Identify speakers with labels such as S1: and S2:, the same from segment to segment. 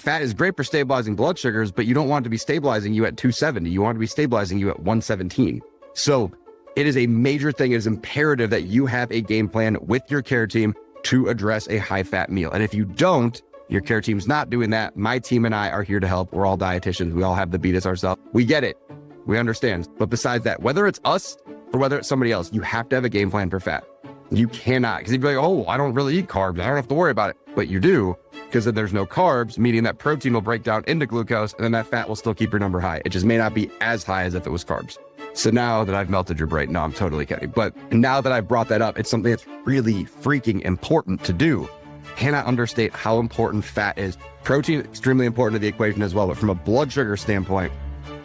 S1: Fat is great for stabilizing blood sugars, but you don't want it to be stabilizing you at 270. You want to be stabilizing you at 117. So it is a major thing. It is imperative that you have a game plan with your care team to address a high fat meal. And if you don't, your care team's not doing that. My team and I are here to help. We're all dietitians. We all have the beat ourselves. We get it. We understand. But besides that, whether it's us or whether it's somebody else, you have to have a game plan for fat. You cannot, because you'd be like, oh, I don't really eat carbs. I don't have to worry about it. But you do, because if there's no carbs, meaning that protein will break down into glucose, and then that fat will still keep your number high. It just may not be as high as if it was carbs. So now that I've melted your brain, no, I'm totally kidding. But now that I've brought that up, it's something that's really freaking important to do. Cannot understate how important fat is. Protein, extremely important to the equation as well. But from a blood sugar standpoint,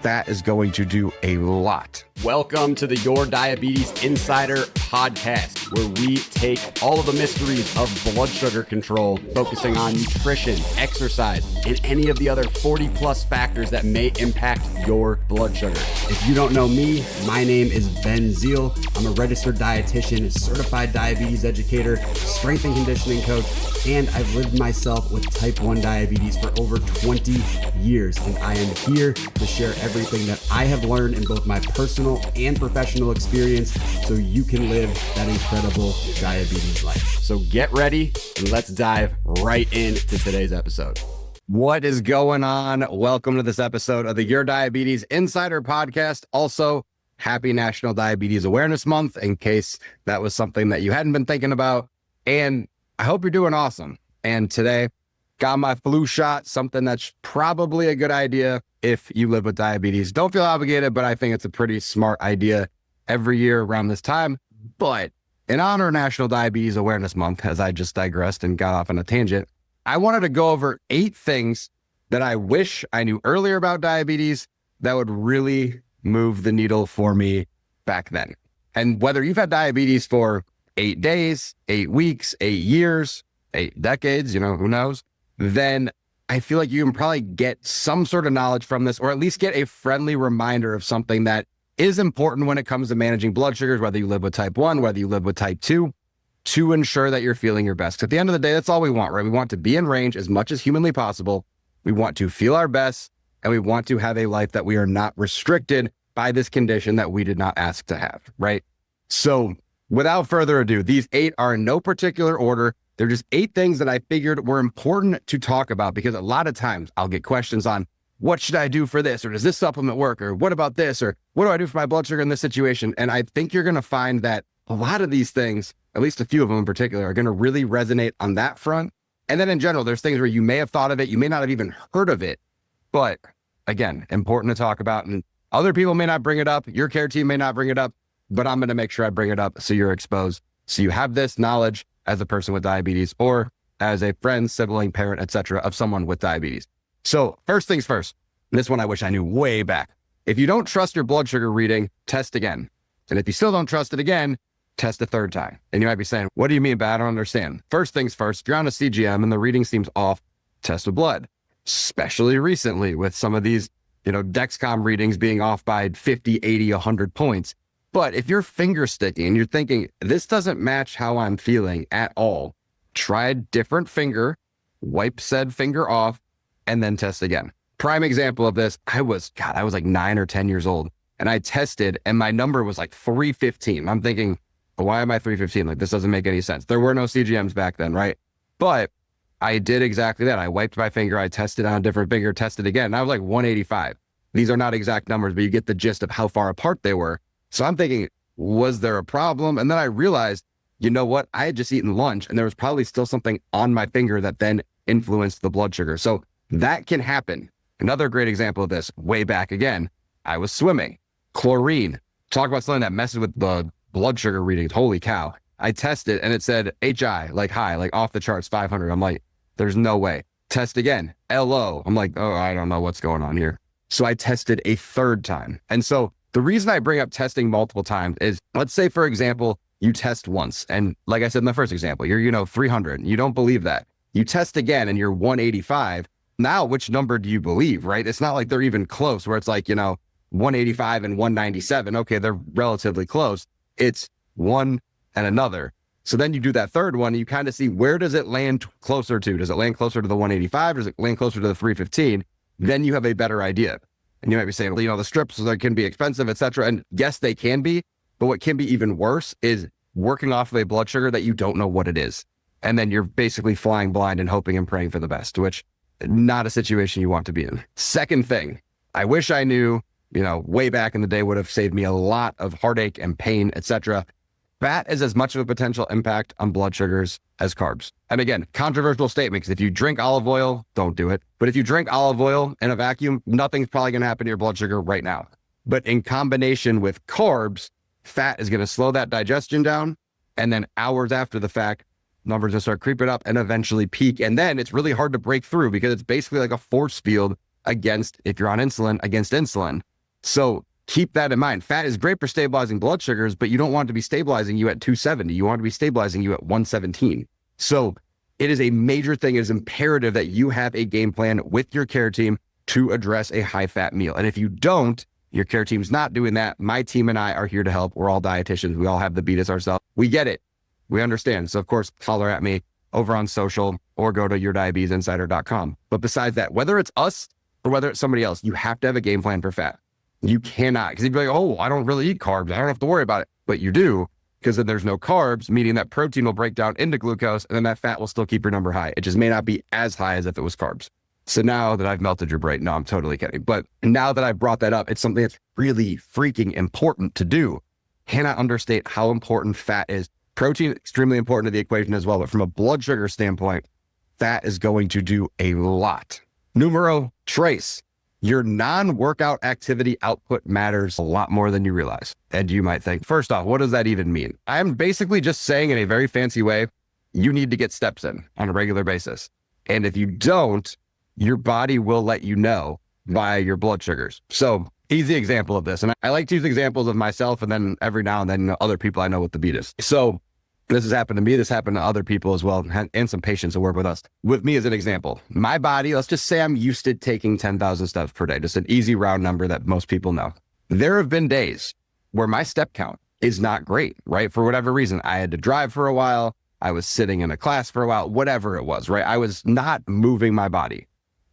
S1: fat is going to do a lot.
S2: Welcome to the Your Diabetes Insider podcast, where we take all of the mysteries of blood sugar control, focusing on nutrition, exercise, and any of the other 40 plus factors that may impact your blood sugar. If you don't know me, my name is Ben Zeal. I'm a registered dietitian, certified diabetes educator, strength and conditioning coach, and I've lived myself with type 1 diabetes for over 20 years. And I am here to share everything that I have learned in both my personal and professional experience so you can live that incredible diabetes life. So get ready and let's dive right into today's episode.
S1: What is going on? Welcome to this episode of the Your Diabetes Insider podcast. Also, happy National Diabetes Awareness Month, in case that was something that you hadn't been thinking about. And I hope you're doing awesome. And today, got my flu shot, something that's probably a good idea if you live with diabetes. Don't feel obligated, but I think it's a pretty smart idea every year around this time. But in honor of National Diabetes Awareness Month, as I just digressed and got off on a tangent, I wanted to go over 8 things that I wish I knew earlier about diabetes that would really move the needle for me back then. And whether you've had diabetes for 8 days, 8 weeks, 8 years, 8 decades, who knows, then I feel like you can probably get some sort of knowledge from this, or at least get a friendly reminder of something that is important when it comes to managing blood sugars, whether you live with type 1, whether you live with type 2, to ensure that you're feeling your best. At the end of the day, that's all we want, right? We want to be in range as much as humanly possible. We want to feel our best, and we want to have a life that we are not restricted by this condition that we did not ask to have, right? So without further ado, these 8 are in no particular order. They're just 8 things that I figured were important to talk about, because a lot of times I'll get questions on what should I do for this? Or does this supplement work? Or what about this? Or what do I do for my blood sugar in this situation? And I think you're going to find that a lot of these things, at least a few of them in particular, are going to really resonate on that front. And then in general, there's things where you may have thought of it, you may not have even heard of it, but again, important to talk about. And other people may not bring it up. Your care team may not bring it up, but I'm going to make sure I bring it up so you're exposed. So you have this knowledge as a person with diabetes, or as a friend, sibling, parent, etc., of someone with diabetes. So first things first, this one I wish I knew way back. If you don't trust your blood sugar reading, test again. And if you still don't trust it again, test a third time. And you might be saying, what do you mean, but I don't understand. First things first, if you're on a CGM and the reading seems off, test with blood. Especially recently with some of these, Dexcom readings being off by 50, 80, 100 points. But if you're finger sticking and you're thinking, this doesn't match how I'm feeling at all, try a different finger, wipe said finger off, and then test again. Prime example of this, I was like 9 or 10 years old, and I tested and my number was like 315. I'm thinking, why am I 315? Like, this doesn't make any sense. There were no CGMs back then, right? But I did exactly that. I wiped my finger, I tested on a different finger, tested again, and I was like 185. These are not exact numbers, but you get the gist of how far apart they were. So I'm thinking, was there a problem? And then I realized, you know what? I had just eaten lunch and there was probably still something on my finger that then influenced the blood sugar. So that can happen. Another great example of this, way back again, I was swimming. Chlorine. Talk about something that messes with the blood sugar readings. Holy cow. I tested and it said HI, like high, like off the charts, 500. I'm like, there's no way. Test again. LO. I'm like, oh, I don't know what's going on here. So I tested a third time. And so the reason I bring up testing multiple times is, let's say, for example, you test once. And like I said in the first example, you're, 300. You don't believe that. You test again and you're 185. Now, which number do you believe, right? It's not like they're even close where it's like, 185 and 197. Okay, they're relatively close. It's one and another. So then you do that third one, and you kind of see where does it land closer to? Does it land closer to the 185? Does it land closer to the 315? Then you have a better idea. And you might be saying, the strips can be expensive, et cetera. And yes, they can be. But what can be even worse is working off of a blood sugar that you don't know what it is. And then you're basically flying blind and hoping and praying for the best, which not a situation you want to be in. Second thing, I wish I knew, way back in the day would have saved me a lot of heartache and pain, et cetera. Fat is as much of a potential impact on blood sugars as carbs. And again, controversial statement, because if you drink olive oil, don't do it. But if you drink olive oil in a vacuum, nothing's probably going to happen to your blood sugar right now. But in combination with carbs, fat is going to slow that digestion down. And then hours after the fact, numbers will start creeping up and eventually peak. And then it's really hard to break through because it's basically like a force field against, if you're on insulin, against insulin. So keep that in mind. Fat is great for stabilizing blood sugars, but you don't want to be stabilizing you at 270. You want to be stabilizing you at 117. So it is a major thing. It is imperative that you have a game plan with your care team to address a high fat meal. And if you don't, your care team's not doing that. My team and I are here to help. We're all dietitians. We all have the betas ourselves. We get it. We understand. So of course, holler at me over on social or go to yourdiabetiesinsider.com. But besides that, whether it's us or whether it's somebody else, you have to have a game plan for fat. You cannot, because you'd be like, oh, I don't really eat carbs. I don't have to worry about it. But you do, because then there's no carbs, meaning that protein will break down into glucose, and then that fat will still keep your number high. It just may not be as high as if it was carbs. So now that I've melted your brain, no, I'm totally kidding. But now that I've brought that up, it's something that's really freaking important to do. Cannot understate how important fat is. Protein is extremely important to the equation as well. But from a blood sugar standpoint, fat is going to do a lot. Numero tres. Your non-workout activity output matters a lot more than you realize. And you might think, first off, what does that even mean? I'm basically just saying in a very fancy way, you need to get steps in on a regular basis. And if you don't, your body will let you know via your blood sugars. So easy example of this. And I like to use examples of myself and then every now and then other people I know what the beat is. So this has happened to me. This happened to other people as well, and some patients who work with us. With me as an example, my body, let's just say I'm used to taking 10,000 steps per day, just an easy round number that most people know. There have been days where my step count is not great, right? For whatever reason, I had to drive for a while. I was sitting in a class for a while, whatever it was, right? I was not moving my body.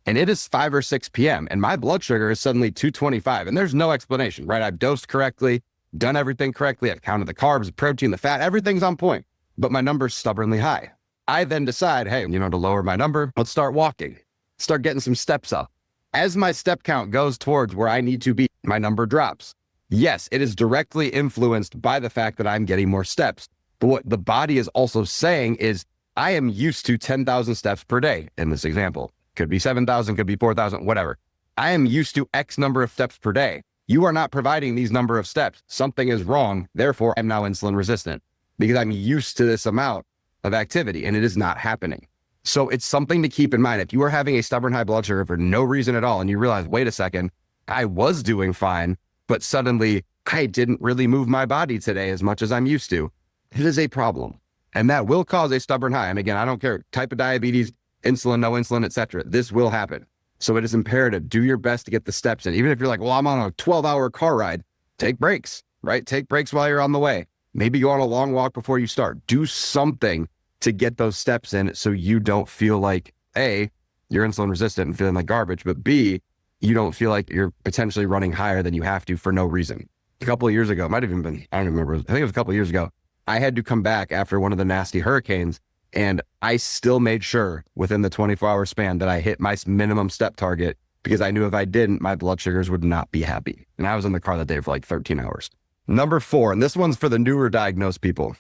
S1: And it is 5 or 6 p.m. and my blood sugar is suddenly 225. And there's no explanation, right? I've dosed correctly, done everything correctly. I've counted the carbs, the protein, the fat, everything's on point, but my number's stubbornly high. I then decide, hey, to lower my number, let's start walking, start getting some steps up. As my step count goes towards where I need to be, my number drops. Yes, it is directly influenced by the fact that I'm getting more steps. But what the body is also saying is I am used to 10,000 steps per day in this example. Could be 7,000, could be 4,000, whatever. I am used to X number of steps per day. You are not providing these number of steps. Something is wrong. Therefore, I'm now insulin resistant because I'm used to this amount of activity and it is not happening. So it's something to keep in mind. If you are having a stubborn high blood sugar for no reason at all, and you realize, wait a second, I was doing fine, but suddenly I didn't really move my body today as much as I'm used to, it is a problem. And that will cause a stubborn high. And again, I don't care, type of diabetes, insulin, no insulin, et cetera. This will happen. So it is imperative. Do your best to get the steps in. Even if you're like, well, I'm on a 12-hour car ride, take breaks, right? Take breaks while you're on the way. Maybe go on a long walk before you start. Do something to get those steps in so you don't feel like, A, you're insulin resistant and feeling like garbage, but B, you don't feel like you're potentially running higher than you have to for no reason. A couple of years ago, it might have even been, I don't remember, I think it was a couple of years ago, I had to come back after one of the nasty hurricanes. And I still made sure within the 24-hour span that I hit my minimum step target because I knew if I didn't, my blood sugars would not be happy. And I was in the car that day for like 13 hours. Number 4, and this one's for the newer diagnosed people,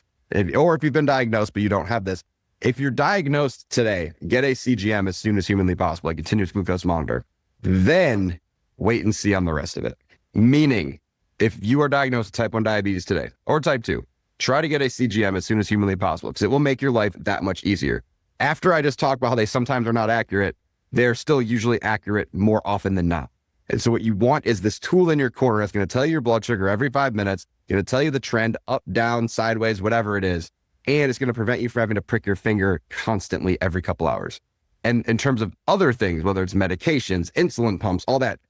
S1: or if you've been diagnosed but you don't have this. If you're diagnosed today, get a CGM as soon as humanly possible, a continuous glucose monitor. Then wait and see on the rest of it. Meaning, if you are diagnosed with type 1 diabetes today or type 2, try to get a CGM as soon as humanly possible because it will make your life that much easier. After I just talked about how they sometimes are not accurate, they're still usually accurate more often than not. And so what you want is this tool in your corner that's going to tell you your blood sugar every 5 minutes, going to tell you the trend up, down, sideways, whatever it is. And it's going to prevent you from having to prick your finger constantly every couple hours. And in terms of other things, whether it's medications, insulin pumps, all that,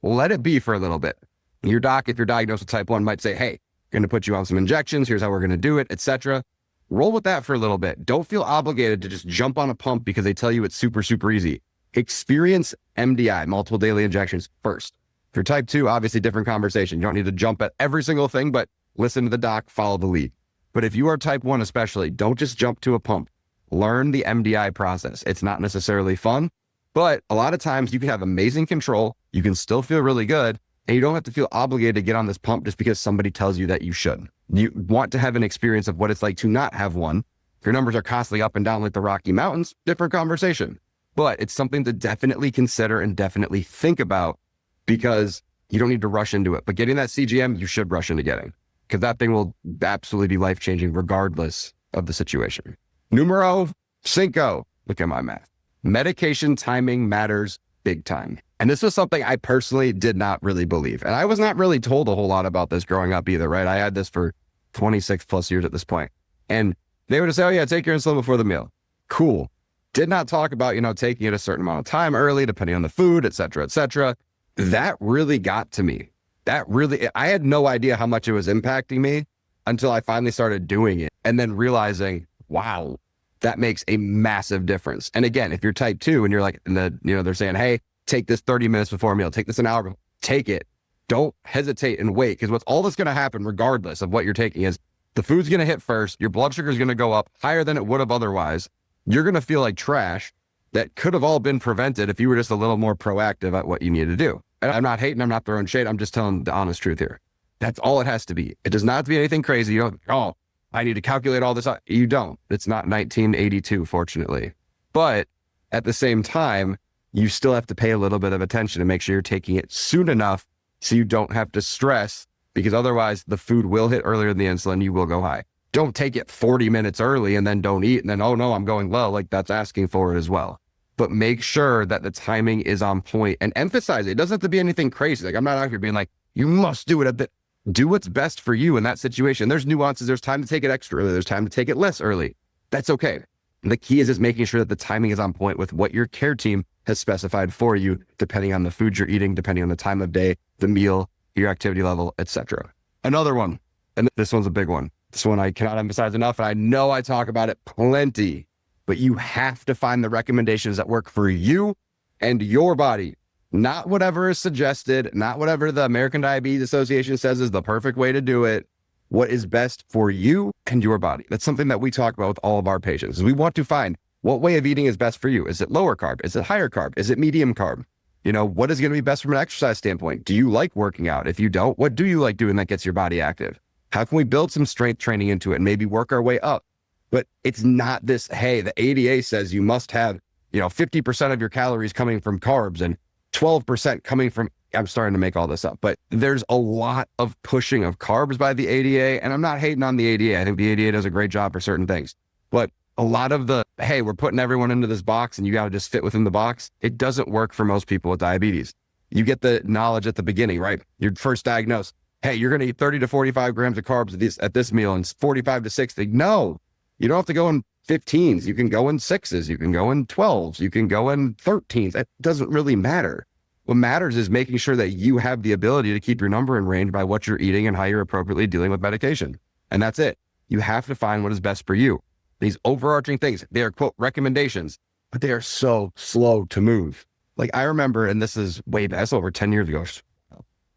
S1: let it be for a little bit. Your doc, if you're diagnosed with type 1, might say, hey, going to put you on some injections. Here's how we're going to do it, etc. roll with that for a little bit. Don't feel obligated to just jump on a pump because they tell you it's super, super easy. Experience MDI, multiple daily injections, first. If you're type 2, obviously different conversation. You don't need to jump at every single thing, but listen to the doc, follow the lead. But if you are type 1 especially, don't just jump to a pump. Learn the MDI process. It's not necessarily fun, but a lot of times you can have amazing control. You can still feel really good, and you don't have to feel obligated to get on this pump just because somebody tells you that you should. You want to have an experience of what it's like to not have one. If your numbers are constantly up and down like the Rocky Mountains, different conversation. But it's something to definitely consider and definitely think about, because you don't need to rush into it. But getting that CGM, you should rush into getting, because that thing will absolutely be life-changing regardless of the situation. Numero 5. Look at my math. Medication timing matters big time. And this was something I personally did not really believe. And I was not really told a whole lot about this growing up either, right? I had this for 26 plus years at this point. And they would just say, oh yeah, take your insulin before the meal. Cool. Did not talk about, taking it a certain amount of time early, depending on the food, et cetera, et cetera. That really got to me. I had no idea how much it was impacting me until I finally started doing it and then realizing, wow, that makes a massive difference. And again, if you're type 2 and you're like, they're saying, hey, take this 30 minutes before a meal, take this an hour before, take it. Don't hesitate and wait, because what's all that's going to happen regardless of what you're taking is the food's going to hit first, your blood sugar is going to go up higher than it would have otherwise. You're going to feel like trash that could have all been prevented if you were just a little more proactive at what you need to do. And I'm not hating, I'm not throwing shade, I'm just telling the honest truth here. That's all it has to be. It does not have to be anything crazy. You don't, I need to calculate all this out. You don't. It's not 1982, fortunately. But at the same time, you still have to pay a little bit of attention to make sure you're taking it soon enough so you don't have to stress, because otherwise the food will hit earlier than the insulin, you will go high. Don't take it 40 minutes early and then don't eat and then, oh no, I'm going low. Like, that's asking for it as well. But make sure that the timing is on point and emphasize it. It doesn't have to be anything crazy. Like, I'm not out here being like, you must do it do what's best for you in that situation. There's nuances. There's time to take it extra early. There's time to take it less early. That's okay. The key is just making sure that the timing is on point with what your care team has specified for you, depending on the food you're eating, depending on the time of day, the meal, your activity level, etc. Another one, and this one's a big one. This one I cannot emphasize enough, and I know I talk about it plenty, but you have to find the recommendations that work for you and your body, not whatever is suggested, not whatever the American Diabetes Association says is the perfect way to do it. What is best for you and your body? That's something that we talk about with all of our patients. We want to find what way of eating is best for you. Is it lower carb? Is it higher carb? Is it medium carb? What is going to be best from an exercise standpoint? Do you like working out? If you don't, what do you like doing that gets your body active? How can we build some strength training into it and maybe work our way up? But it's not this, hey, the ADA says you must have, 50% of your calories coming from carbs and 12% coming from, I'm starting to make all this up, but there's a lot of pushing of carbs by the ADA. And I'm not hating on the ADA. I think the ADA does a great job for certain things, but a lot of the, hey, we're putting everyone into this box and you got to just fit within the box. It doesn't work for most people with diabetes. You get the knowledge at the beginning, right? You're first diagnosed. Hey, you're going to eat 30 to 45 grams of carbs at this meal and 45 to 60. No, you don't have to go in 15s. You can go in 6s. You can go in 12s. You can go in 13s. It doesn't really matter. What matters is making sure that you have the ability to keep your number in range by what you're eating and how you're appropriately dealing with medication. And that's it. You have to find what is best for you. These overarching things, they are, quote, recommendations, but they are so slow to move. Like, I remember, and this is way back, that's over 10 years ago,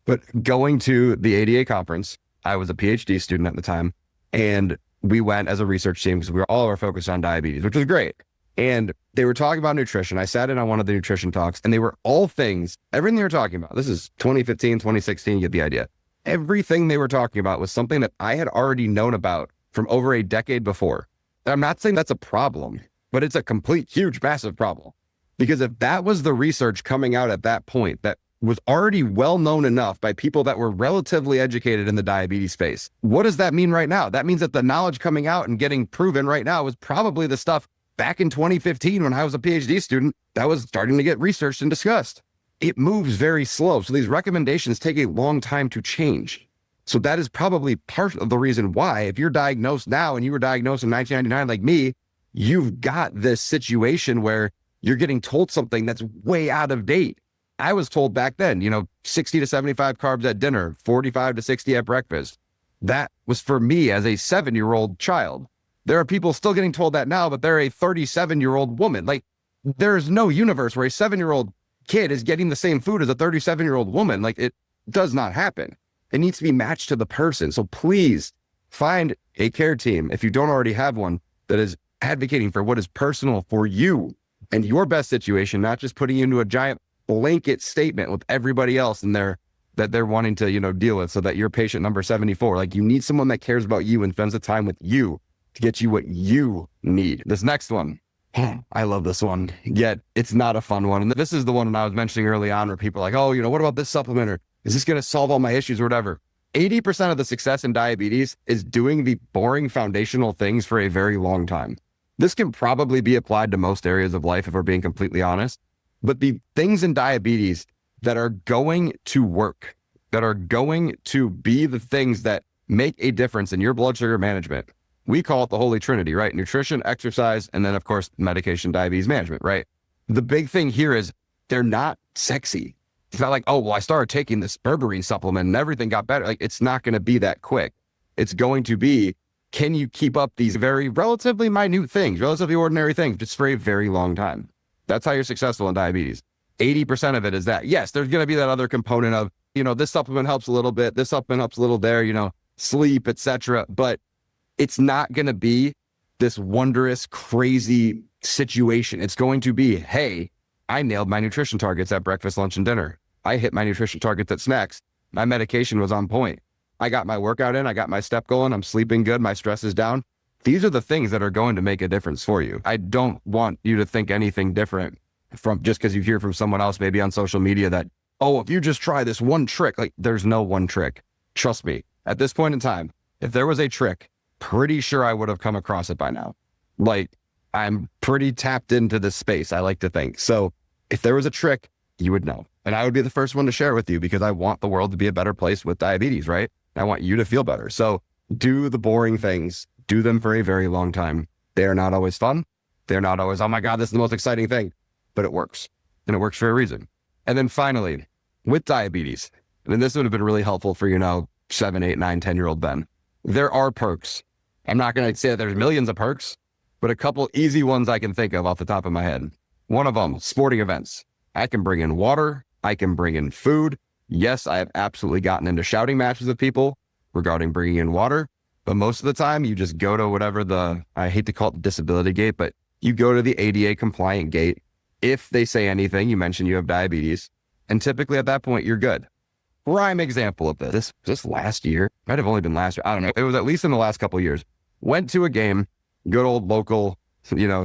S1: but going to the ADA conference, I was a PhD student at the time, and we went as a research team because we were all focused on diabetes, which was great. And they were talking about nutrition. I sat in on one of the nutrition talks, and they were all things, everything they were talking about. This is 2015, 2016, you get the idea. Everything they were talking about was something that I had already known about from over a decade before. And I'm not saying that's a problem, but it's a complete, huge, massive problem. Because if that was the research coming out at that point that was already well known enough by people that were relatively educated in the diabetes space, what does that mean right now? That means that the knowledge coming out and getting proven right now was probably the stuff back in 2015 when I was a PhD student that was starting to get researched and discussed. It moves very slow. So these recommendations take a long time to change. So that is probably part of the reason why, if you're diagnosed now and you were diagnosed in 1999 like me, you've got this situation where you're getting told something that's way out of date. I was told back then, 60 to 75 carbs at dinner, 45 to 60 at breakfast. That was for me as a 7-year-old child. There are people still getting told that now, but they're a 37-year-old woman. Like, there's no universe where a 7-year-old kid is getting the same food as a 37-year-old woman. Like, it does not happen. It needs to be matched to the person. So please find a care team, if you don't already have one, that is advocating for what is personal for you and your best situation, not just putting you into a giant blanket statement with everybody else in there that they're wanting to, deal with, so that you're patient number 74. Like, you need someone that cares about you and spends the time with you to get you what you need. This next one, I love this one, yet it's not a fun one. And this is the one that I was mentioning early on where people are like, oh, what about this supplement? Or is this going to solve all my issues or whatever? 80% of the success in diabetes is doing the boring foundational things for a very long time. This can probably be applied to most areas of life if we're being completely honest. But the things in diabetes that are going to work, that are going to be the things that make a difference in your blood sugar management, we call it the Holy Trinity, right? Nutrition, exercise, and then of course, medication, diabetes management, right? The big thing here is they're not sexy. It's not like, oh, well, I started taking this berberine supplement and everything got better. Like, it's not going to be that quick. It's going to be, can you keep up these very relatively minute things, relatively ordinary things, just for a very long time? That's how you're successful in diabetes. 80% of it is that. Yes, there's going to be that other component of, this supplement helps a little bit, this supplement helps a little there, sleep, etc. But it's not going to be this wondrous, crazy situation. It's going to be, hey, I nailed my nutrition targets at breakfast, lunch, and dinner. I hit my nutrition targets at snacks. My medication was on point. I got my workout in. I got my step going. I'm sleeping good. My stress is down. These are the things that are going to make a difference for you. I don't want you to think anything different from just because you hear from someone else, maybe on social media, that, oh, if you just try this one trick, like, there's no one trick. Trust me, at this point in time, if there was a trick, pretty sure I would have come across it by now. Like, I'm pretty tapped into this space, I like to think. So if there was a trick, you would know. And I would be the first one to share it with you, because I want the world to be a better place with diabetes, right? I want you to feel better. So do the boring things. Do them for a very long time. They are not always fun. They're not always, oh my God, this is the most exciting thing. But it works. And it works for a reason. And then finally, with diabetes, and this would have been really helpful for, 7, 8, 9, 10-year-old Ben. There are perks. I'm not going to say that there's millions of perks, but a couple easy ones I can think of off the top of my head. One of them, sporting events. I can bring in water. I can bring in food. Yes, I have absolutely gotten into shouting matches with people regarding bringing in water. But most of the time, you just go to whatever I hate to call it the disability gate, but you go to the ADA compliant gate. If they say anything, you mention you have diabetes. And typically at that point, you're good. Prime example of this last year, might have only been last year. I don't know. It was at least in the last couple of years. Went to a game, good old local,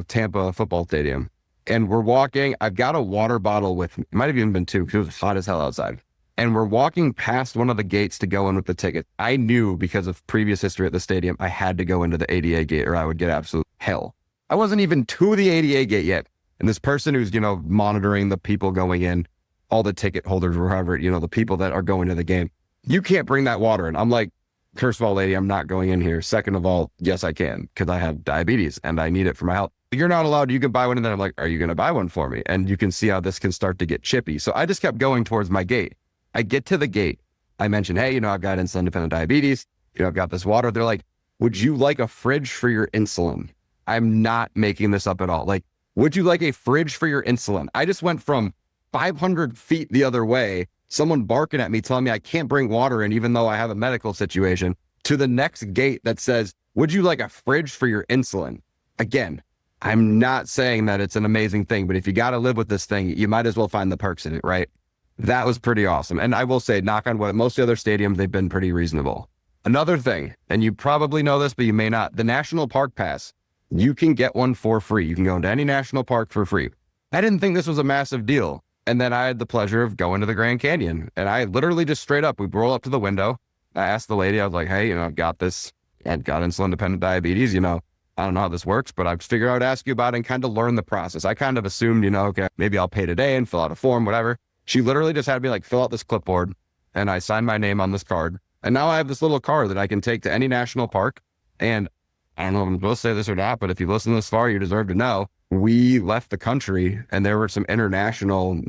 S1: Tampa football stadium. And we're walking. I've got a water bottle with me. It might have even been 2 because it was hot as hell outside. And we're walking past one of the gates to go in with the ticket. I knew, because of previous history at the stadium, I had to go into the ADA gate or I would get absolute hell. I wasn't even to the ADA gate yet. And this person who's, monitoring the people going in, all the ticket holders, wherever, the people that are going to the game, you can't bring that water in. I'm like, first of all, lady, I'm not going in here. Second of all, yes, I can, because I have diabetes and I need it for my health. You're not allowed. You can buy one. And then I'm like, are you going to buy one for me? And you can see how this can start to get chippy. So I just kept going towards my gate. I get to the gate. I mentioned, hey, I've got insulin-dependent diabetes. I've got this water. They're like, would you like a fridge for your insulin? I'm not making this up at all. Like, would you like a fridge for your insulin? I just went from 500 feet the other way, someone barking at me, telling me I can't bring water in, even though I have a medical situation, to the next gate that says, would you like a fridge for your insulin? Again, I'm not saying that it's an amazing thing, but if you got to live with this thing, you might as well find the perks in it, right? That was pretty awesome. And I will say, knock on wood, most of the other stadiums, they've been pretty reasonable. Another thing, and you probably know this, but you may not, the National Park Pass, you can get one for free. You can go into any national park for free. I didn't think this was a massive deal. And then I had the pleasure of going to the Grand Canyon. And I literally just straight up, we roll up to the window. I asked the lady, I was like, hey, I've got this, I've got insulin-dependent diabetes, I don't know how this works, but I figured I would ask you about it and kind of learn the process. I kind of assumed, okay, maybe I'll pay today and fill out a form, whatever. She literally just had me fill out this clipboard, and I signed my name on this card. And now I have this little card that I can take to any national park. And I don't know if I'm supposed to say this or not, but if you listen this far, you deserve to know. We left the country and there were some international,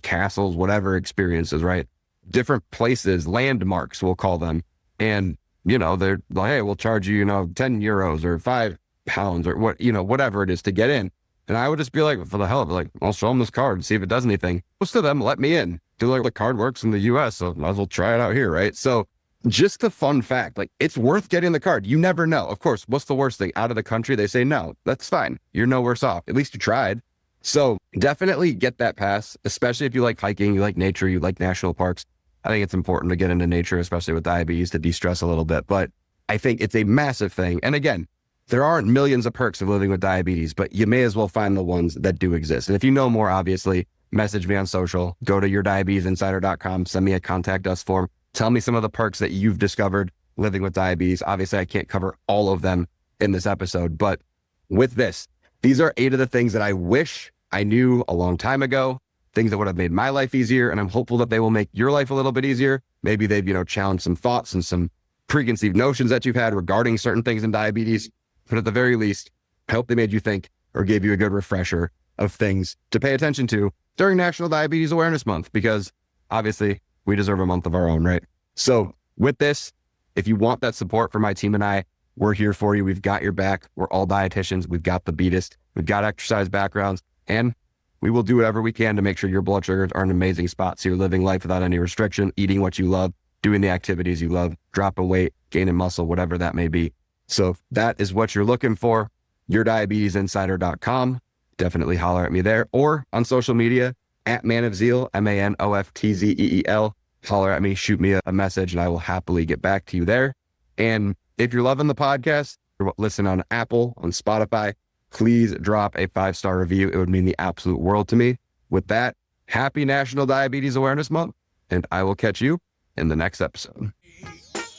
S1: castles, whatever experiences, right? Different places, landmarks, we'll call them. And they're like, hey, we'll charge you, 10 euros or £5 or whatever it is to get in. And I would just be like, for the hell of it, like, I'll show them this card and see if it does anything. Most of them let me in. The card works in the US, so might as well try it out here, right? So just a fun fact, like, it's worth getting the card. You never know. Of course, what's the worst thing? Out of the country, they say no. That's fine. You're no worse off. At least you tried. So definitely get that pass, especially if you like hiking, you like nature, you like national parks. I think it's important to get into nature, especially with diabetes, to de-stress a little bit. But I think it's a massive thing. And again, there aren't millions of perks of living with diabetes, but you may as well find the ones that do exist. And if you know more, obviously, message me on social, go to yourdiabetiesinsider.com, send me a contact us form. Tell me some of the perks that you've discovered living with diabetes. Obviously, I can't cover all of them in this episode, but with this, these are 8 of the things that I wish I knew a long time ago, things that would have made my life easier. And I'm hopeful that they will make your life a little bit easier. Maybe they've, challenged some thoughts and some preconceived notions that you've had regarding certain things in diabetes. But at the very least, I hope they made you think or gave you a good refresher of things to pay attention to during National Diabetes Awareness Month, because obviously we deserve a month of our own, right? So with this, if you want that support from my team and I, we're here for you. We've got your back. We're all dietitians. We've got the Beatist. We've got exercise backgrounds, and we will do whatever we can to make sure your blood sugars are in an amazing spot. So you're living life without any restriction, eating what you love, doing the activities you love, dropping weight, gaining muscle, whatever that may be. So if that is what you're looking for, yourdiabetiesinsider.com. Definitely holler at me there, or on social media at Man of Zeal, MANOFTZEEL. Holler at me, shoot me a message, and I will happily get back to you there. And if you're loving the podcast, listen on Apple, on Spotify, please drop a 5-star review. It would mean the absolute world to me. With that, happy National Diabetes Awareness Month, and I will catch you in the next episode.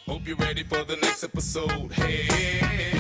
S3: Hope you're ready for the next episode. Hey.